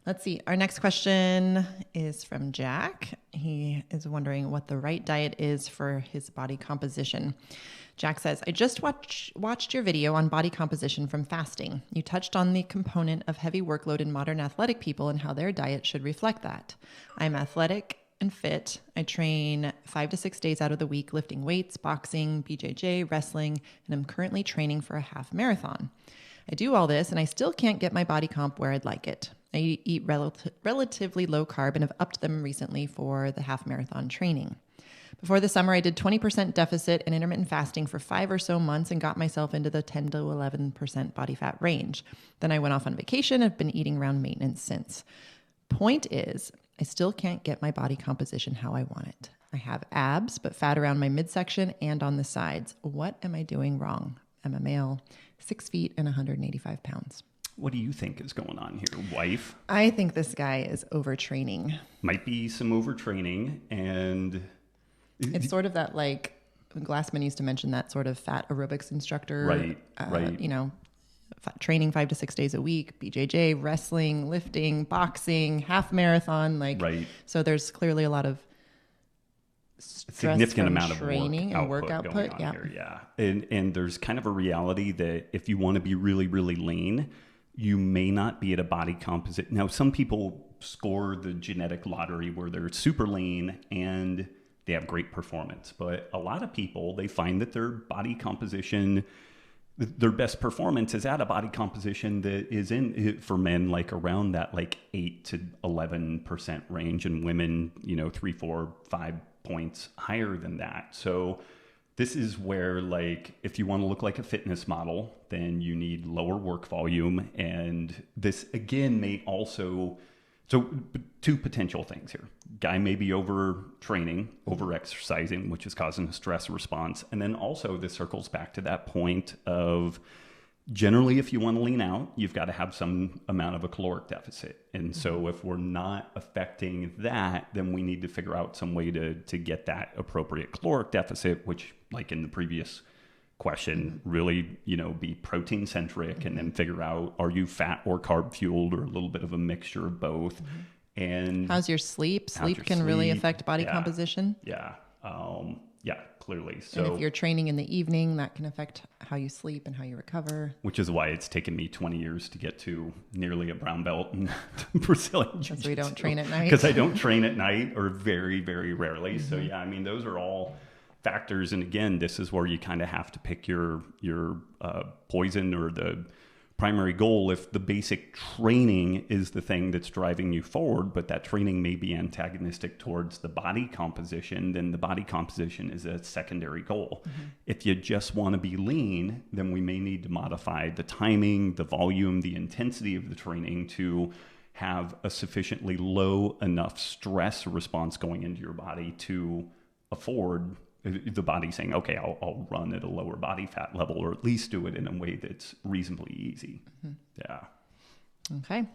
Let's see. Our next question is from Jack. He is wondering what the right diet is for his body composition. Jack says, I just watched your video on body composition from fasting. You touched on the component of heavy workload in modern athletic people and how their diet should reflect that. I'm athletic and fit. I train 5 to 6 days out of the week, lifting weights, boxing, BJJ, wrestling, and I'm currently training for a half marathon. I do all this and I still can't get my body comp where I'd like it. I eat relatively low carb and have upped them recently for the half marathon training. Before the summer, I did 20% deficit and intermittent fasting for 5 or so months and got myself into the 10 to 11% body fat range. Then I went off on vacation and have been eating around maintenance since. Point is, I still can't get my body composition how I want it. I have abs, but fat around my midsection and on the sides. What am I doing wrong? I'm a male, 6 feet and 185 pounds. What do you think is going on here, wife? I think this guy is overtraining. Might be some overtraining, and it's sort of that, like, Glassman used to mention that sort of fat aerobics instructor. Right. You know, training 5 to 6 days a week, BJJ, wrestling, lifting, boxing, half marathon. Right. So there's clearly a lot of significant amount of training and work output. Here, yeah. And there's kind of a reality that if you want to be really, really lean, you may not be at a body composite. Now, some people score the genetic lottery where they're super lean and they have great performance. But a lot of people, they find that their body composition, their best performance is at a body composition that is in, for men, like around that like 8 to 11% range, and women, 3, 4, 5 points higher than that. So this is where, like, if you want to look like a fitness model, then you need lower work volume. And this, again, may also, so 2 potential things here. Guy may be overtraining, over-exercising, which is causing a stress response. And then also this circles back to that point of, generally, if you want to lean out, you've got to have some amount of a caloric deficit. And so if we're not affecting that, then we need to figure out some way to get that appropriate caloric deficit, which, like in the previous question, really, be protein centric, and then figure out, are you fat or carb fueled, or a little bit of a mixture of both? And how's your sleep? Sleep can really affect body composition. Yeah. Clearly. So, and if you're training in the evening, that can affect how you sleep and how you recover. Which is why it's taken me 20 years to get to nearly a brown belt in Brazilian Jiu-Jitsu. Because we don't train at night. Because I don't train at night, or very, very rarely. So yeah, I mean, those are all factors. And again, this is where you kind of have to pick your poison, or the primary goal. If the basic training is the thing that's driving you forward, but that training may be antagonistic towards the body composition, then the body composition is a secondary goal. If you just want to be lean, then we may need to modify the timing, the volume, the intensity of the training to have a sufficiently low enough stress response going into your body to afford the body saying, okay, I'll run at a lower body fat level, or at least do it in a way that's reasonably easy. Yeah. Okay.